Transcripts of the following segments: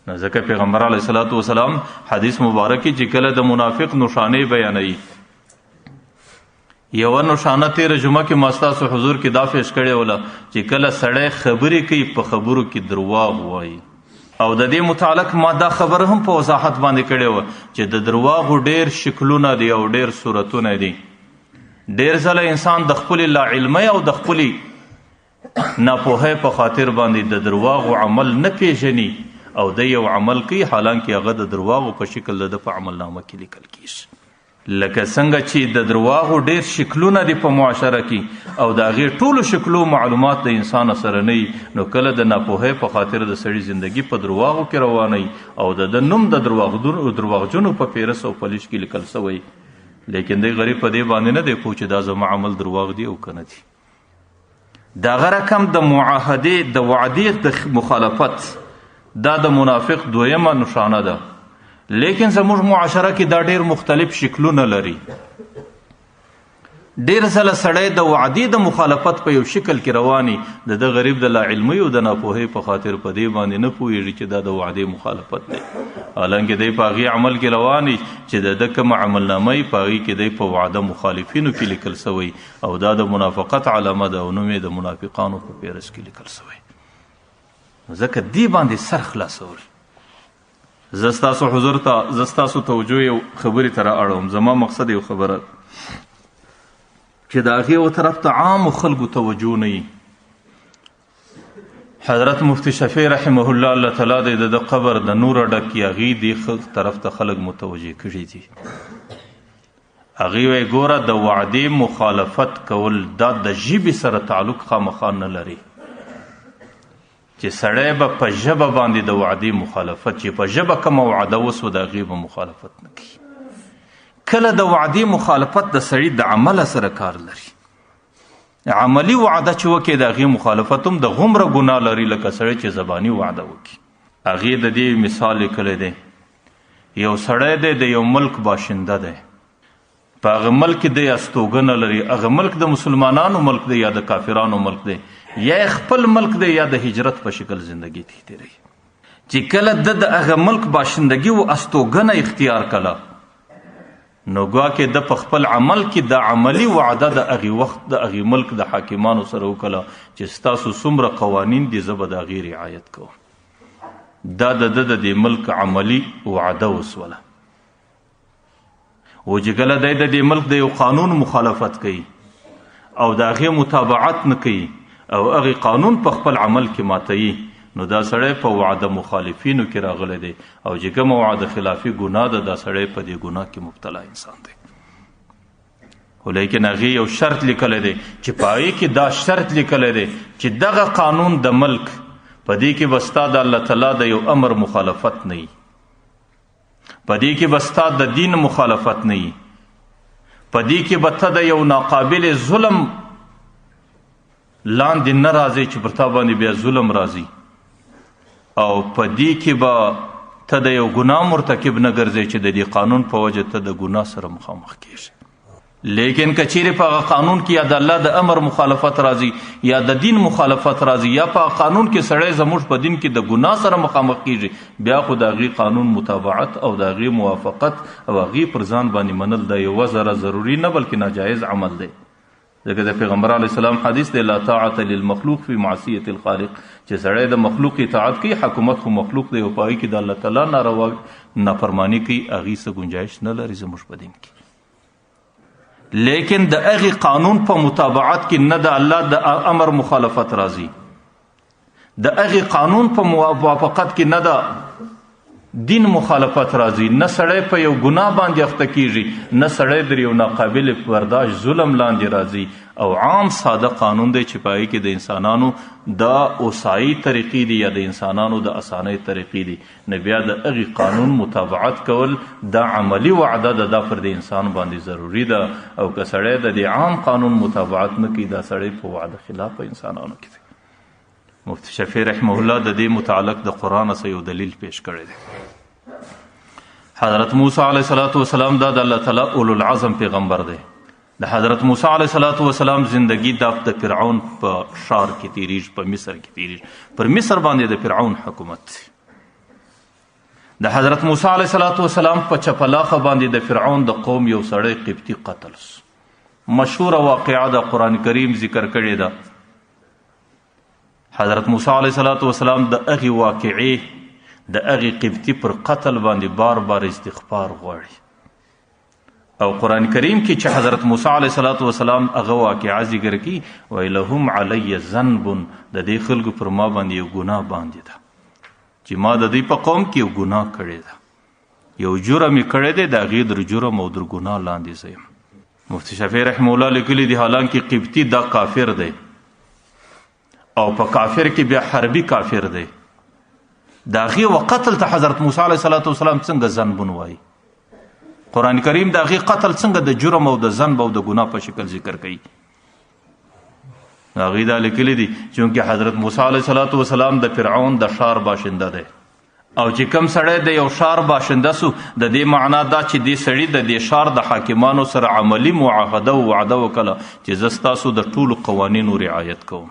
نو ځکه پیغمبر علیه الصلاة والسلام حدیث مبارک چې کله د منافق نښانې بیانوي، یوه نښانه تېره جمعه کې ما ستاسو حضور کې دا پیش کړې وله چې کله سړی خبرې کوي په خبرو کې درواغ وایي. او د دې متعلق ما دا خبره هم په وضاحت باندې کړې وه چې د درواغو ډېر شکلونه دي او ډېر صورتونه دي. ډېر ځله انسان د خپلې لاعلمۍ او د خپلې ناپوهۍ په خاطر باندې د درواغو عمل نه پیژني او د یو عمل کوي حالانکه هغه د درواغو په شکل د په عملنامه کې لیکل کیږي. لکه څنګه چې د درواغو ډېر شکلونه دي په معاشره کې او د هغې ټولو شکلو معلومات د انسان سره نه وي، نو کله د ناپوهۍ په خاطر د سړي زندگی په درواغو کې روانوي او د نوم د درواغجنو په پیرس او پلیش کې لیکل سوی، لیکن دی غریب په دې باندې نه دی پوه چې دا زما عمل درواغ دی او که نه دي. دغه رقم د معاهدې د وعدې د مخالفت دا د منافق دویمه نښانه ده، لیکن زموږ معاشره کې دا ډېر مختلف شکلونه لري. ډېر ځله سړی د وعدې د مخالفت په یو شکل کې رواني، د غریب د لاعلمۍ او د ناپوهۍ په خاطر په دې باندې نه پوهېږي چې دا د وعدې مخالفت دی، حالانکه دی په هغې عمل کې رواني چې د کومه عملنامه یې په هغې کې دی په وعده مخالفینو کې لیکل سوی او دا د منافقت علامه ده او نوم یې د منافقانو په پیرس کې لیکل سوی. ځکه دې باندې سر خلاصول. زه ستاسو حضور ته زه ستاسو توجه یو خبرې ته رااړوم. زما مقصد یو خبره چې د هغې یو طرف ته عامو خلکو توجه نه وي. حضرت مفتی شفیع رحمه الله، الله تعالی دې د قبر د نوره ډک کړي، هغې دې طرف ته خلک متوجه کړي دي. هغې وایي ګوره د وعدې مخالفت کول دا د ژبې سره تعلق خامخا نه لري، چې سړی به په ژبه باندې د وعدې مخالفت چې په ژبه کومه وعده وسوه د هغې به مخالفت نه کوي. کله د وعدې مخالفت د سړي د عمله سره کار لري. عملی وعده چې وکړي د هغې مخالفت هم د غومره ګناه لري لکه سړی چې زباني وعده وکړي. هغې د دې مثال لیکلی دی، یو سړی دی د یو ملک باشنده دی، په هغه ملک کې دی استوګنه لري، هغه ملک د مسلمانانو ملک دی یا د کافرانو ملک دی، یا خپل ملک دی یا د هجرت په شکل زندگی تیروي. چې کله د هغه ملک باشندگی او استوګنه اختیار کړه، نو ګویا کې د په خپل عمل کې د عملی وعده د هغې وخت د هغې ملک د حاکمانو سره وکړه چې ستاسو څومره قوانین دي زه به د هغې رعایت کوم. دا د دې ملک عملی وعده وسوله. او چې کله دی د دې ملک د یو قانون مخالفت کوي او د هغې متابعت نه کوي او هغې قانون په خپل عمل کې ماتوي، نو دا سړی په وعده مخالفینو کې راغلی دی او چې کومه وعده خلافي ګناه ده، دا سړی په دې ګناه کې مبتلا انسان دی. خو لیکن هغې یو شرط لیکلی دی چې په هغې کې دا شرط لیکلی دی چې دغه قانون د ملک په دې کې به ستا د الله تعالی د یو امر مخالفت نه وي، په دې کې به ستا د دین مخالفت نه وي، په دې کې به ته د یو ناقابل ظلم لاندې نه راځي چې پر تا باندې بیا ظلم راځي، او په دې کې به ته د یو ګناه مرتکب نه ګرځې چې د دې قانون په وجه ته د ګناه سره مخامخ کېږي. لیکن که چیرې په هغه قانون کې یا د الله د امر مخالفت راځي یا د دین مخالفت راځي یا په قانون کې سړی زموږ په دین کې د ګناه سره مخامخ کېږي، بیا خو د هغې قانون متابعت او د هغې موافقت او هغې پر ځان باندې منل د یوه ذره ضروري نه بلکې ناجایز عمل دی. ځکه د پیغمبر علیه السلام حدیث دی لا طاعة للمخلوق فی معصیة الخالق، چې سړی د مخلوق اطاعت کوي، حکومت خو مخلوق دی او په هغې کې د الله تعالی ناروا نافرماني کوي، هغې څه ګنجایش نه لري زموږ په دین کې. لیکن د هغې قانون په متابعت کې نه د الله د امر مخالفت راځي، د هغې قانون په موافقت کې نه د دین مخالفت راځي، نه سړی په یو ګناه باندې اخته کیږي، نه سړی در یو ناقابل برداشت ظلم لاندې راځي، او عام ساده قانون دی چې په هغې کې د انسانانو د اوسایي طریقې دي یا د انسانانو د اسانۍ طریقې دي، نو بیا د هغې قانون متابعت کول دا عملی وعده ده، دا پر د انسان باندې ضروري ده. او که سړی د دې عام قانون متابعت نه کوي، دا سړی په وعده خلاف په انسانانو کې دی. مفتی شفیع رحمه الله د دې متعلق د قرآن څخه یو دلیل پیش کړی دی. حضرت موسی علیه السلام دا د الله تعالی اولو العظم پیغمبر دی. د حضرت موسی علیه السلام زندگی دا د فرعون په ښار کې تیریږي، په مصر کې تیریږي، پر مصر باندې د فرعون حکومت دی. د حضرت موسی علیه السلام په چپلاخه باندې د فرعون د قوم یو سړی قبطي قتل سو. مشهوره واقعه د قرآن کریم ذکر کړې ده. حضرت موسی علیه السلام د هغې واقعې د هغې قبطي پر قتل باندې بار بار استغفار غواړي او قرآن کریم کې چې حضرت موسی علیه السلام هغه واقعه ذکر کړي وایي لهم علی ذنب د دې خلکو پر ما باندې یو ګناه باندې ده چې ما د دوی په قوم کې یو ګناه کړی ده، یو جرم یې کړی دی، د هغې در جرم او در ګناه لاندې زه یم. مفتی شفیع رحمه الله لیکلي دي حالانکه قبطي دا کافر دی او په کافر کې بیا حربي کافر دی، د هغې و قتل ته حضرت موسی علیه السلام څنګه ذنبون وایي؟ قرآن کریم د هغې قتل څنګه د جرم او د ذنب او د ګناه په شکل ذکر کوي؟ هغوی دا لیکلي دي چونکې حضرت موسی علیه السلام د فرعون د ښار باشنده دی او چې کم سړی د یو ښار باشنده سو د دې معنا دا چې دې سړي د دې ښار د حاکمانو سره عملي معاهده او وعده وکړه چې زه ستاسو د ټولو قوانینو رعایت کوم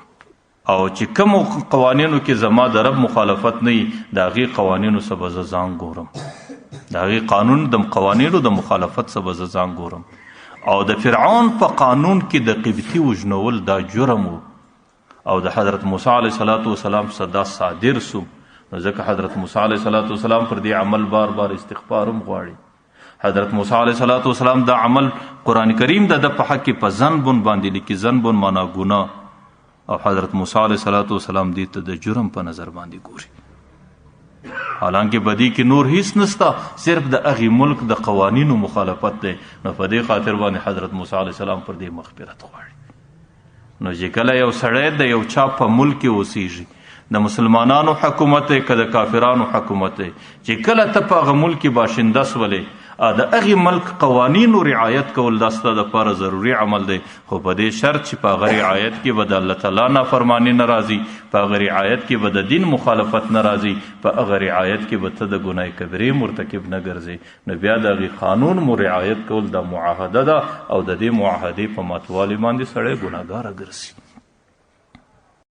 او چې کومو قوانینو کې زما د رب مخالفت نه وي د هغې قوانینو څخه به زه ځان ګورم، د هغې قانون د قوانینو د مخالفت څخه به زه ځان ګورم. او د فرعون په قانون کې د قبطي وژنول دا جرم و او د حضرت موسی علیه السلام څخه دا صادر سو، نو ځکه حضرت موسی علیه السلام پر دې عمل بار بار استغفار هم غواړي. حضرت موسی علیه السلام دا عمل قرآن کریم د په حق کې په ذنبون باندې لیکي، ذنبون معنا ګناه، او حضرت موسی علیه السلام دې ته د جرم په نظر باندې ګوري. حالانکه بدی کې نور هیڅ نسته، صرف د هغې ملک د قوانینو مخالفت دی، نو په دې خاطر باندې حضرت موسی علیه السلام پر دې مغفرت غواړي. نو چې کله یو سړی د یو چا په ملک کې اوسیږي، د مسلمانانو حکومت دی که د کافرانو حکومت دی، چې کله ته په هغه ملک کې باشنده سولې د هغې ملک قوانینو رعایت کول دا ستا دپاره ضروري عمل دی، خو په دې شرط چې په هغه رعایت کې به د الله تعالی نافرماني نه راځي، په هغه رعایت کې به د دین مخالفت نه راځي، په هغه رعایت کې به ته د ګناه کبیرې مرتکب نه ګرځې. نو بیا د هغې قانون مو رعایت کول دا معاهده ده او د دې معاهدې په ماتوالي باندې سړی ګناهګاره ګرځي.